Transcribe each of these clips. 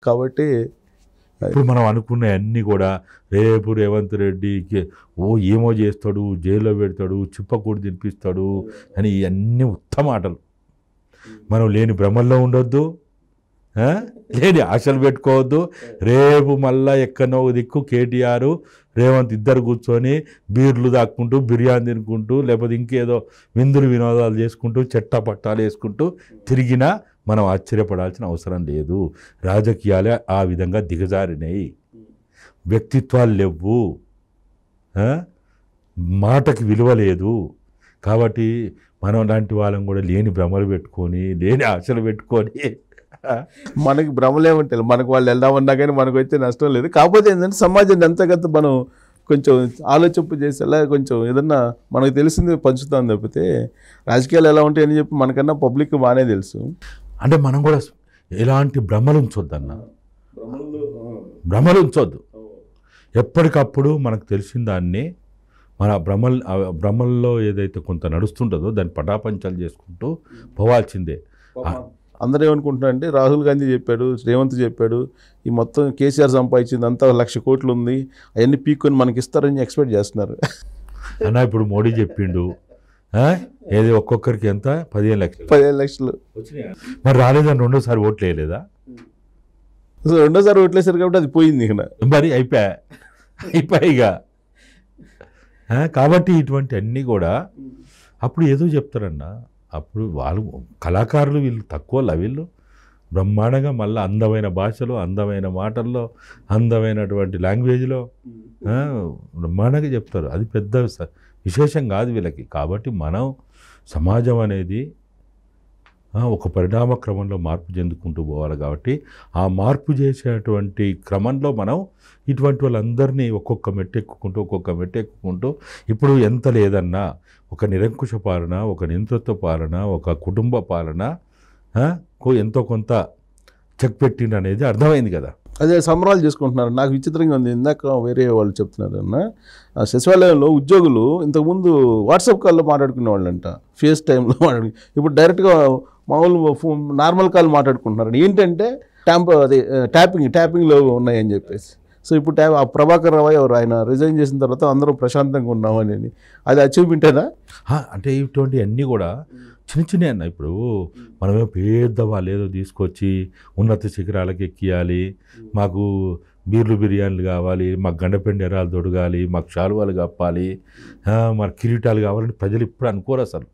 కాబట్టి ఇప్పుడు మనం అనుకున్న అన్నీ కూడా రేపు రేవంత్ రెడ్డికి ఏమో చేస్తాడు, జైల్లో పెడతాడు, చిప్పకూడి తినిపిస్తాడు అని ఇవన్నీ ఉత్తమ మాటలు. మనం లేని భ్రమల్లో ఉండొద్దు, లేని ఆశలు పెట్టుకోవద్దు. రేపు మళ్ళా ఎక్కడో దిక్కు కేటీఆర్ రేవంత్ ఇద్దరు కూర్చొని బీర్లు దాక్కుంటూ బిర్యానీ తినుకుంటూ లేకపోతే ఇంకేదో విందులు వినోదాలు చేసుకుంటూ పట్టాలు వేసుకుంటూ తిరిగినా మనం ఆశ్చర్యపడాల్సిన అవసరం లేదు. రాజకీయాలే ఆ విధంగా దిగజారినాయి, వ్యక్తిత్వాలు లేవు, మాటకి విలువ లేదు. కాబట్టి మనం లాంటి వాళ్ళం కూడా లేని భ్రమలు పెట్టుకొని లేని ఆశలు పెట్టుకొని మనకి భ్రమలేమంటారు, మనకు వాళ్ళు వెళ్దామన్నా కానీ మనకు వచ్చే నష్టం లేదు. కాకపోతే ఏంటంటే సమాజాన్ని ఎంతకంత మనం కొంచెం ఆలోచింపు చేసేలా కొంచెం ఏదన్నా మనకు తెలిసింది పంచుతాం తప్పితే రాజకీయాలు ఎలా ఉంటాయని చెప్పి మనకన్నా పబ్లిక్ బాగానే తెలుసు. అంటే మనం కూడా ఎలాంటి భ్రమలు ఉంచొద్దన్న, భ్రమలు ఉంచొద్దు. ఎప్పటికప్పుడు మనకు తెలిసిన దాన్ని మన భ్రమల్లో ఏదైతే కొంత నడుస్తుంటుందో దాన్ని పటాపంచాలు చేసుకుంటూ పోవాల్సిందే. అందరూ ఏమనుకుంటున్నారంటే రాహుల్ గాంధీ చెప్పాడు, రేవంత్ చెప్పాడు, ఈ మొత్తం కేసీఆర్ సంపాదించింది అంతా 1,00,000 కోట్లు ఉంది, అవన్నీ పీక్కొని మనకి ఇస్తారని ఎక్స్పెక్ట్ చేస్తున్నారు. అన్న ఇప్పుడు మోడీ చెప్పిండు ఏది ఒక్కొక్కరికి ఎంత 15 లక్షలు 15 లక్షలు మరి రాలేదని రెండోసారి ఓట్లు వేయలేదా? రెండోసారి ఓట్లేసారు కాబట్టి అది పోయింది. ఇక మరి అయిపోయిగా. కాబట్టి ఇటువంటి అన్నీ కూడా అప్పుడు ఏదో చెప్తారన్న. అప్పుడు వాళ్ళు కళాకారులు వీళ్ళు తక్కువ వీళ్ళు బ్రహ్మాండంగా మళ్ళీ అందమైన భాషలో అందమైన మాటల్లో అందమైనటువంటి లాంగ్వేజ్లో బ్రహ్మాండంగా చెప్తారు. అది పెద్ద విశేషం కాదు వీళ్ళకి. కాబట్టి మనం సమాజం అనేది ఒక పరిణామ క్రమంలో మార్పు చెందుకుంటూ పోవాలి. కాబట్టి ఆ మార్పు చేసేటువంటి క్రమంలో మనం ఇటువంటి వాళ్ళందరినీ ఒక్కొక్క మెట్టెక్కుకుంటూ ఇప్పుడు ఎంత లేదన్నా ఒక నిరంకుశ పాలన, ఒక నియంతృత్వ పాలన, ఒక కుటుంబ పాలన ఎంతో కొంత చెక్ పెట్టిండు అనేది అర్థమైంది కదా. అదే సంబరాలు చేసుకుంటున్నారు. నాకు విచిత్రంగా ఉంది, ఇందాక వేరే వాళ్ళు చెప్తున్నారు అన్న, సచివాలయంలో ఉద్యోగులు ఇంతకుముందు వాట్సాప్ కాల్లో మాట్లాడుకునే వాళ్ళంట, ఫేస్ టైంలో ఇప్పుడు డైరెక్ట్గా మామూలు నార్మల్ కాల్ మాట్లాడుకుంటున్నారు. ఏంటంటే ట్యాపింగ్లో ఉన్నాయని చెప్పేసి. సో ఇప్పుడు ఆ ప్రభాకర్ రావు ఎవరు, ఆయన రిజైన్ చేసిన తర్వాత అందరూ ప్రశాంతంగా ఉన్నామని, అది అచీవ్మెంటేనా? అంటే ఇటువంటి అన్నీ కూడా చిన్న అన్న. ఇప్పుడు మనమే పెద్ద వాళ్ళు ఏదో తీసుకొచ్చి ఉన్నత శిఖరాలకు ఎక్కియాలి, మాకు బీర్లు బిర్యానీలు కావాలి, మాకు గండపెండి ఎరాలు దొడగాలి, మాకు శాలువాలు కప్పాలి, మన కిరీటాలు కావాలని ప్రజలు ఇప్పుడు అనుకోరు. అసలు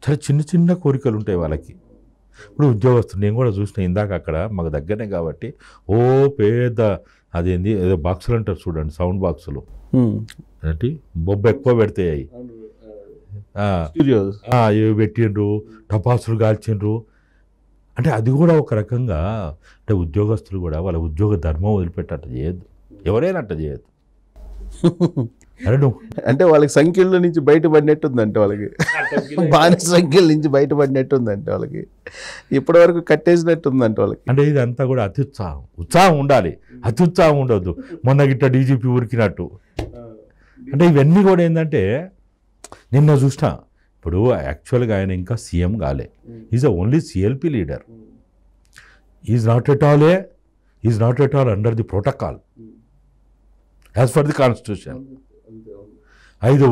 చాలా చిన్న కోరికలు ఉంటాయి వాళ్ళకి. ఇప్పుడు ఉద్యోగస్తులు నేను కూడా చూసిన ఇందాక అక్కడ మాకు దగ్గరనే కాబట్టి పెద్ద అదేంది ఏదో బాక్సులు అంటారు చూడండి, సౌండ్ బాక్సులు అంటే బొబ్బ ఎక్కువ పెడతాయి, ఇవి పెట్టిండ్రు, టపాసులు కాల్చిండ్రు. అంటే అది కూడా ఒక రకంగా అంటే ఉద్యోగస్తులు కూడా వాళ్ళ ఉద్యోగ ధర్మం వదిలిపెట్టి అట్ట చేయొద్దు, ఎవరైనా అట్ట చేయొద్దు. అంటే వాళ్ళకి సంఖ్యల నుంచి బయటపడినట్టుందంటే, వాళ్ళకి బానిస సంఖ్యల నుంచి బయటపడినట్టుందంటే, వాళ్ళకి ఇప్పటివరకు కట్టేసినట్టుందంటే వాళ్ళకి. అంటే ఇదంతా కూడా ఉత్సాహం ఉండాలి, అత్యుత్సాహం ఉండొద్దు. మొన్న గిట్ట డీజీపీ ఉరికినట్టు. అంటే ఇవన్నీ కూడా ఏంటంటే నిన్న చూసిన, ఇప్పుడు యాక్చువల్గా ఆయన ఇంకా సీఎం కాలే, is only CLP leader, is not at all under the protocol as for the constitution. అయితే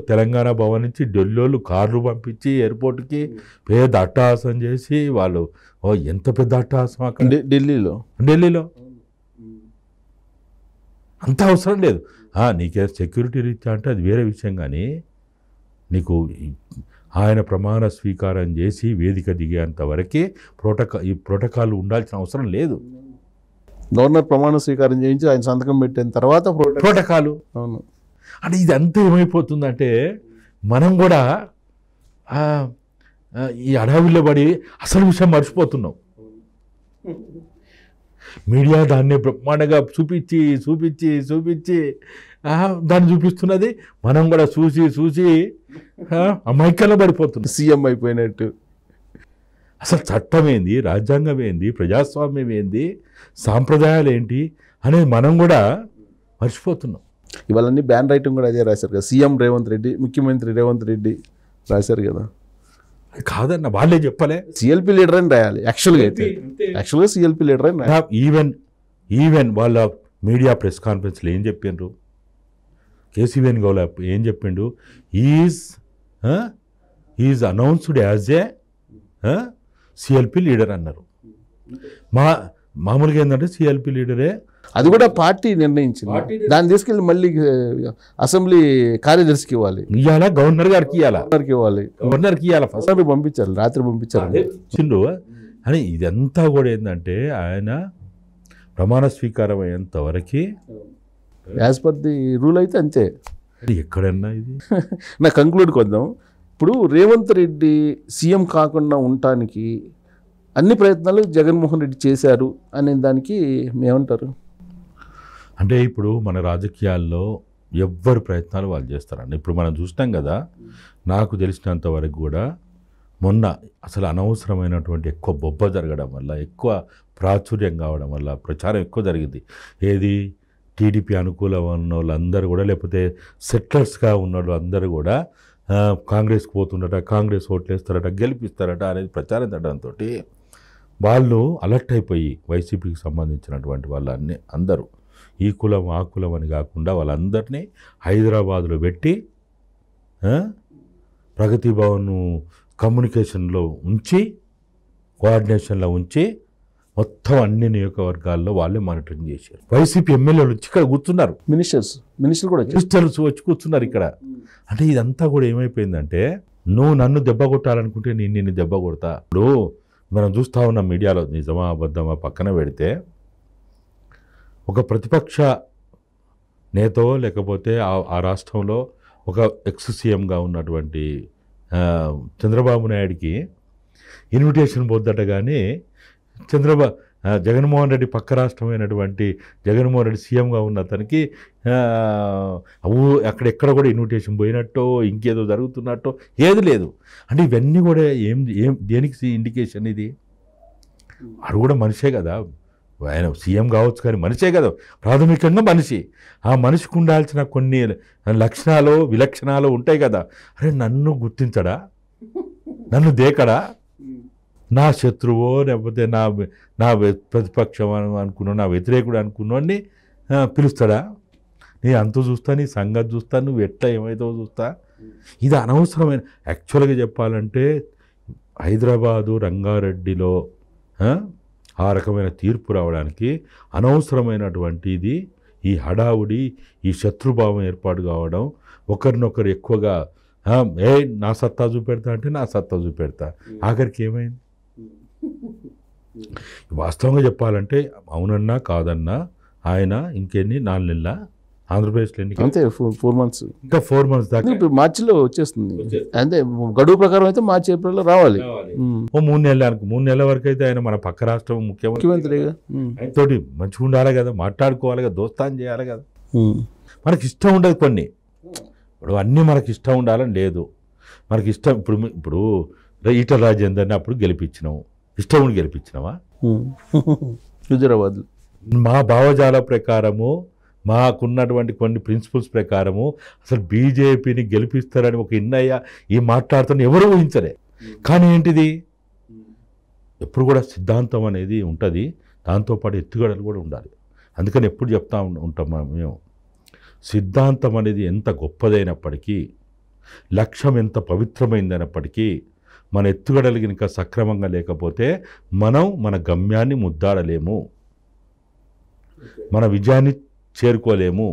తెలంగాణ భవన్ నుంచి ఢిల్లీలో కార్లు పంపించి ఎయిర్పోర్ట్కి పెద్ద అట్టహాసం చేసి వాళ్ళు ఎంత పెద్ద అట్టహాసం అక్కడ ఢిల్లీలో అంత అవసరం లేదు. నీకే సెక్యూరిటీ రీత్యా అంటే అది వేరే విషయం, కానీ నీకు ఆయన ప్రమాణ స్వీకారం చేసి వేదిక దిగేంత వరకే ఈ ప్రోటోకాల్ ఉండాల్సిన అవసరం లేదు. గవర్నర్ ప్రమాణ స్వీకారం చేయించి ఆయన సంతకం పెట్టిన తర్వాత ప్రోటోకాలు. అవును. అంటే ఇదంతా ఏమైపోతుందంటే మనం కూడా ఈ అడవిలో పడి అసలు విషయం మర్చిపోతున్నాం. మీడియా దాన్ని బ్రహ్మాండంగా చూపించి దాన్ని చూపిస్తున్నది, మనం కూడా చూసి అమాయకంలో పడిపోతున్నాం. సీఎం అయిపోయినట్టు. అసలు చట్టం ఏంది, రాజ్యాంగం ఏంది, ప్రజాస్వామ్యం ఏంది, సాంప్రదాయాలు ఏంటి అనేది మనం కూడా మర్చిపోతున్నాం. ఇవాళన్నీ బ్యాన్ రైటింగ్ కూడా అదే రాశారు కదా, సీఎం రేవంత్ రెడ్డి, ముఖ్యమంత్రి రేవంత్ రెడ్డి రాశారు కదా. కాదన్న వాళ్ళే చెప్పలే. సిఎల్పి లీడర్ అని రాయాలి యాక్చువల్గా అయితే. యాక్చువల్గా సిఎల్పి లీడర్ అని రాయాలి. ఈవెన్ వాళ్ళ మీడియా ప్రెస్ కాన్ఫరెన్స్లో ఏం చెప్పిండ్రు, కేసీ వేణుగోపాల్ ఏం చెప్పిండు, is announced as a CLP leader అన్నారు. మామూలుగా ఏంటంటే సిఎల్పి లీడరే, అది కూడా పార్టీ నిర్ణయించింది. దాన్ని తీసుకెళ్ళి మళ్ళీ అసెంబ్లీ కార్యదర్శికి ఇవ్వాలి, ఇవ్వాలా గవర్నర్ గారికి ఇవ్వాలా, గవర్నర్కి ఇవ్వాలి. ఫస్ట్ పంపించారు, రాత్రి పంపించారు చిండు అని. ఇదంతా కూడా ఏంటంటే ఆయన ప్రమాణ స్వీకారం అయ్యేంత వరకు యాజ్ పర్ ది రూల్ అయితే అంతే. ఎక్కడన్నా ఇది నా కంక్లూడ్ కొద్దాం. ఇప్పుడు రేవంత్ రెడ్డి సీఎం కాకుండా ఉండటానికి అన్ని ప్రయత్నాలు జగన్మోహన్ రెడ్డి చేశారు అనే దానికి ఏమంటారు? అంటే ఇప్పుడు మన రాజకీయాల్లో ఎవ్వరు ప్రయత్నాలు వాళ్ళు చేస్తారండి. ఇప్పుడు మనం చూస్తాం కదా, నాకు తెలిసినంత వరకు కూడా మొన్న అసలు అనవసరమైనటువంటి ఎక్కువ బొబ్బ జరగడం వల్ల, ఎక్కువ ప్రాచుర్యం కావడం వల్ల, ప్రచారం ఎక్కువ జరిగింది. ఏది టీడీపీ అనుకూలం ఉన్న వాళ్ళందరూ కూడా, లేకపోతే సెటిలర్స్గా ఉన్న వాళ్ళు అందరూ కూడా కాంగ్రెస్కి పోతుండట, కాంగ్రెస్ ఓట్లేస్తారట, గెలిపిస్తారట అనేది ప్రచారం జరగడంతో వాళ్ళు అలర్ట్ అయిపోయి వైసీపీకి సంబంధించినటువంటి వాళ్ళన్నీ అందరూ ఈ కులం ఆ కులం అని కాకుండా వాళ్ళందరినీ హైదరాబాద్లో పెట్టి ప్రగతి భవన్ కమ్యూనికేషన్లో ఉంచి, కోఆర్డినేషన్లో ఉంచి మొత్తం అన్ని నియోజకవర్గాల్లో వాళ్ళే మానిటరింగ్ చేశారు. వైసీపీ ఎమ్మెల్యేలు వచ్చి ఇక్కడ కూర్చున్నారు, మినిస్టర్ కూడా వచ్చి కూర్చున్నారు ఇక్కడ. అంటే ఇదంతా కూడా ఏమైపోయిందంటే, నువ్వు నన్ను దెబ్బ కొట్టాలనుకుంటే నేను నిన్ను దెబ్బ కొడతా. ఇప్పుడు మనం చూస్తూ ఉన్నాం మీడియాలో, నిజమా అబద్ధమా పక్కన పెడితే, ఒక ప్రతిపక్ష నేతో లేకపోతే ఆ రాష్ట్రంలో ఒక ఎక్స్ సీఎంగా ఉన్నటువంటి చంద్రబాబు నాయుడికి ఇన్విటేషన్ పోద్దట. కానీ జగన్మోహన్ రెడ్డి పక్క రాష్ట్రమైనటువంటి జగన్మోహన్ రెడ్డి సీఎంగా ఉన్న అతనికి అక్కడెక్కడ కూడా ఇన్విటేషన్ పోయినట్టో ఇంకేదో జరుగుతున్నట్టో ఏది లేదు. అంటే ఇవన్నీ కూడా దేనికి ఇండికేషన్? ఇది అది కూడా మనిషే కదా, ఆయన సీఎం కావచ్చు కానీ మనిషే కదా, ప్రాథమికంగా మనిషి. ఆ మనిషికి ఉండాల్సిన కొన్ని లక్షణాలు విలక్షణాలు ఉంటాయి కదా. అరే నన్ను గుర్తించడా, నన్ను దేకడా, నా శత్రువో లేకపోతే నా ప్రతిపక్షం అనుకున్నా, నా వ్యతిరేకుడు అనుకున్నోడిని పిలుస్తాడా? నీ అంతు చూస్తా, నీ సంగతి చూస్తా, నువ్వు ఎట్లా ఏమైతే చూస్తా. ఇది అనవసరమైన, యాక్చువల్గా చెప్పాలంటే హైదరాబాదు రంగారెడ్డిలో ఆ రకమైన తీర్పు రావడానికి అనవసరమైనటువంటిది ఈ హడావుడి, ఈ శత్రుభావం ఏర్పాటు కావడం, ఒకరినొకరు ఎక్కువగా నా సత్తా చూపెడతా అంటే నా సత్తా చూపెడతా. ఆఖరికి ఏమైంది? వాస్తవంగా చెప్పాలంటే అవునన్నా కాదన్నా ఆయన ఇంకెన్ని 4 నెలల ఆంధ్రప్రదేశ్లో అంతే 4 months, ఇంకా 4 months దాకా. ఇప్పుడు మార్చిలో వచ్చేస్తుంది అంతే, గడువు ప్రకారం అయితే మార్చి ఏప్రిల్లో రావాలి. 3 నెలలు 3 నెలల వరకు అయితే ఆయన మన పక్క రాష్ట్రం ముఖ్యమంత్రిగా తోటి మంచిగా ఉండాలి కదా, మాట్లాడుకోవాలి కదా, దోస్తాన్ చేయాలి కదా. మనకి ఇష్టం ఉండదు కొన్ని, ఇప్పుడు అన్నీ మనకి ఇష్టం ఉండాలని లేదు. మనకి ఇష్టం ఇప్పుడు ఈటల రాజేందర్ని అప్పుడు గెలిపించినాము, ఇష్టం ఉండి గెలిపించినావా? హుజరాబాద్ మా భావజాల ప్రకారము, మాకున్నటువంటి కొన్ని ప్రిన్సిపల్స్ ప్రకారము అసలు బీజేపీని గెలిపిస్తారని ఒక ఇన్నయ్య ఈ మాట్లాడుతున్న ఎవరు ఊహించలే. కానీ ఏంటిది, ఎప్పుడు కూడా సిద్ధాంతం అనేది ఉంటుంది, దాంతోపాటు ఎత్తుగడలు కూడా ఉండాలి. అందుకని ఎప్పుడు చెప్తా ఉంటాం మేము, సిద్ధాంతం అనేది ఎంత గొప్పదైనప్పటికీ, లక్ష్యం ఎంత పవిత్రమైందైనప్పటికీ, మన ఎత్తుగడలు కనుక సక్రమంగా లేకపోతే మనం మన గమ్యాన్ని ముద్దాడలేము, మన విజయాన్ని చేరుకోలేము.